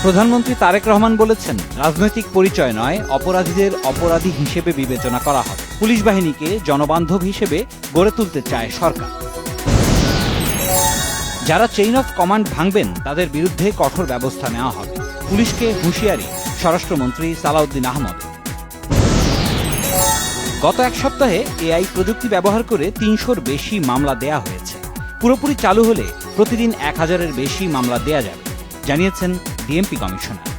প্রধানমন্ত্রী তারেক রহমান বলেছেন, রাজনৈতিক পরিচয় নয়, অপরাধীদের অপরাধী হিসেবে বিবেচনা করা হবে। পুলিশ বাহিনীকে জনবান্ধব হিসেবে গড়ে তুলতে চায় সরকার। যারা চেইন অফ কমান্ড ভাঙবেন তাদের বিরুদ্ধে কঠোর ব্যবস্থা নেওয়া হবে। পুলিশকে হুঁশিয়ারি স্বরাষ্ট্রমন্ত্রী সালাউদ্দিন আহমদ। গত এক সপ্তাহে এআই প্রযুক্তি ব্যবহার করে ৩০০-র বেশি মামলা দেয়া হয়েছে। পুরোপুরি চালু হলে প্রতিদিন ১,০০০-এর বেশি মামলা দেয়া যাবে, জানিয়েছেন ডিএমপি কমিশনার।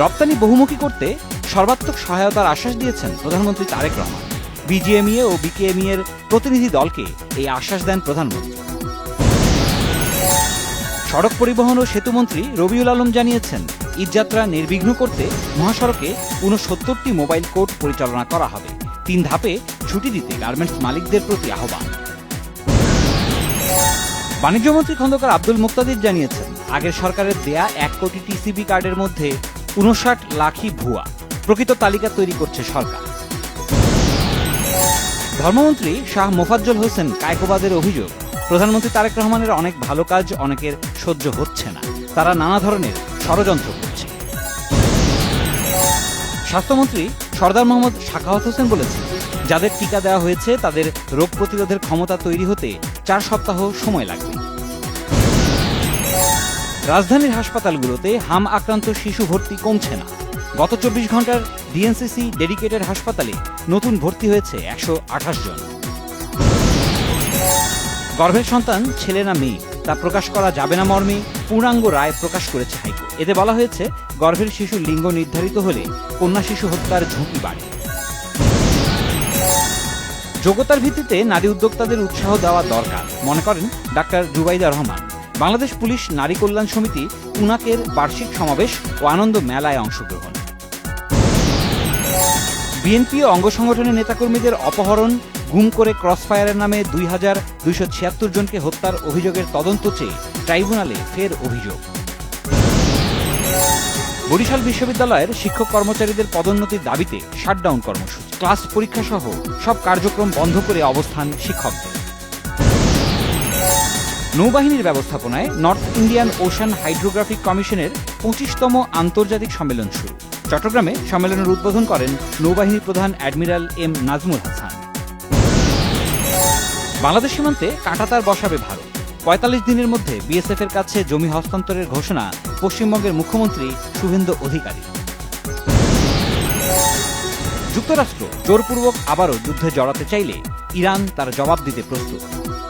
রপ্তানি বহুমুখী করতে সর্বাত্মক সহায়তার আশ্বাস দিয়েছেন প্রধানমন্ত্রী তারেক রহমান। বিজিএমইএ ও বিকেএমইএ এর প্রতিনিধি দলকে এই আশ্বাস দেন প্রধানমন্ত্রী। সড়ক পরিবহন ও সেতুমন্ত্রী রবিউল আলম জানিয়েছেন, ঈদযাত্রা নির্বিঘ্ন করতে মহাসড়কে ৬৯টি মোবাইল কোর্ট পরিচালনা করা হবে। ৩ ধাপে ছুটি দিতে গার্মেন্টস মালিকদের প্রতি আহ্বান। বাণিজ্যমন্ত্রী খন্দকার আব্দুল মুক্তাদির জানিয়েছেন, আগের সরকারের দেয়া ১ কোটি টিসিবি কার্ডের মধ্যে ৫৯ লাখই ভুয়া। প্রকৃত তালিকা তৈরি করছে সরকার। ধর্মমন্ত্রী শাহ মোফাজ্জল হোসেন কায়কোবাদের অভিযোগ, প্রধানমন্ত্রী তারেক রহমানের অনেক ভালো কাজ অনেকের সহ্য হচ্ছে না, তারা নানা ধরনের ষড়যন্ত্র করছে। স্বাস্থ্যমন্ত্রী সরদার মোহাম্মদ সাখাওয়াত হোসেন বলেছেন, যাদের টিকা দেওয়া হয়েছে তাদের রোগ প্রতিরোধের ক্ষমতা তৈরি হতে ৪ সপ্তাহ সময় লাগবে। রাজধানীর হাসপাতালগুলোতে হাম আক্রান্ত শিশু ভর্তি কমছে না। গত ২৪ ঘন্টার ডিএনসিসি ডেডিকেটেড হাসপাতালে নতুন ভর্তি হয়েছে ১২৮ জন। গর্ভের সন্তান ছেলে না মেয়ে তা প্রকাশ করা যাবে না মর্মে পূর্ণাঙ্গ রায় প্রকাশ করেছে হাইকোর্ট। এতে বলা হয়েছে, গর্ভের শিশুর লিঙ্গ নির্ধারিত হলে কন্যা শিশু হত্যার ঝুঁকি বাড়ে। যোগ্যতার ভিত্তিতে নারী উদ্যোক্তাদের উৎসাহ দেওয়া দরকার, মনে করেন ডাক্তার জুবাইদা রহমান। বাংলাদেশ পুলিশ নারী কল্যাণ সমিতি পুনাকের বার্ষিক সমাবেশ ও আনন্দ মেলায় অংশগ্রহণ। বিএনপি ও অঙ্গ সংগঠনের নেতাকর্মীদের অপহরণ, গুম করে ক্রসফায়ারের নামে ২,২৭৬ জনকে হত্যার অভিযোগের তদন্ত চেয়ে ট্রাইব্যুনালে ফের অভিযোগ। বরিশাল বিশ্ববিদ্যালয়ের শিক্ষক কর্মচারীদের পদোন্নতির দাবিতে শাটডাউন কর্মসূচি। ক্লাস পরীক্ষা সহ সব কার্যক্রম বন্ধ করে অবস্থান শিক্ষকদের। নৌবাহিনীর ব্যবস্থাপনায় নর্থ ইন্ডিয়ান ওশান হাইড্রোগ্রাফিক কমিশনের ২৫তম আন্তর্জাতিক সম্মেলন শুরু। চট্টগ্রামে সম্মেলনের উদ্বোধন করেন নৌবাহিনী প্রধান অ্যাডমিরাল এম নাজমুল হাসান। বাংলাদেশ সীমান্তে কাঁটাতার বসাবে ভারত। ৪৫ দিনের মধ্যে বিএসএফ এর কাছে জমি হস্তান্তরের ঘোষণা পশ্চিমবঙ্গের মুখ্যমন্ত্রী শুভেন্দু অধিকারী। যুক্তরাষ্ট্র জোরপূর্বক আবারও যুদ্ধে জড়াতে চাইলে ইরান তার জবাব দিতে প্রস্তুত।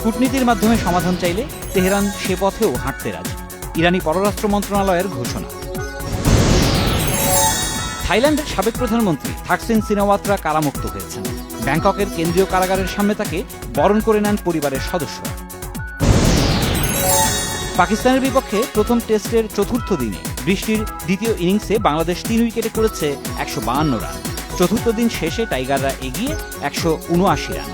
কূটনীতির মাধ্যমে সমাধান চাইলে তেহরান সে পথেও হাঁটতে রাজি, ইরানি পররাষ্ট্র মন্ত্রণালয়ের ঘোষণা। থাইল্যান্ডের সাবেক প্রধানমন্ত্রী থাকসিন সিনাওয়াত্রা কারামুক্ত হয়েছেন। ব্যাংককের কেন্দ্রীয় কারাগারের সামনে তাকে বরণ করে নেন পরিবারের সদস্যরা। পাকিস্তানের বিপক্ষে প্রথম টেস্টের চতুর্থ দিনে বৃষ্টির দ্বিতীয় ইনিংসে বাংলাদেশ ৩ উইকেটে করেছে ১৫২ রান। চতুর্থ দিন শেষে টাইগাররা এগিয়ে ১৭৯ রান।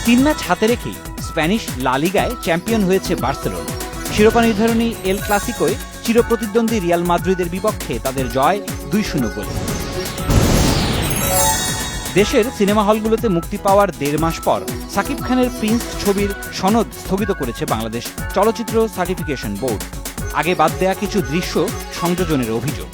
৩ ম্যাচ হাতে রেখেই স্প্যানিশ লা লিগায় চ্যাম্পিয়ন হয়েছে বার্সেলোনা। শিরোপা নির্ধারণী এল ক্লাসিকোয় চিরপ্রতিদ্বন্দ্বী রিয়াল মাদ্রিদের বিপক্ষে তাদের জয় ২-০ গোলে। দেশের সিনেমা হলগুলোতে মুক্তি পাওয়ার ১.৫ মাস পর সাকিব খানের প্রিন্স ছবির সনদ স্থগিত করেছে বাংলাদেশ চলচ্চিত্র সার্টিফিকেশন বোর্ড। আগে বাদ দেয়া কিছু দৃশ্য সংযোজনের অভিযোগ।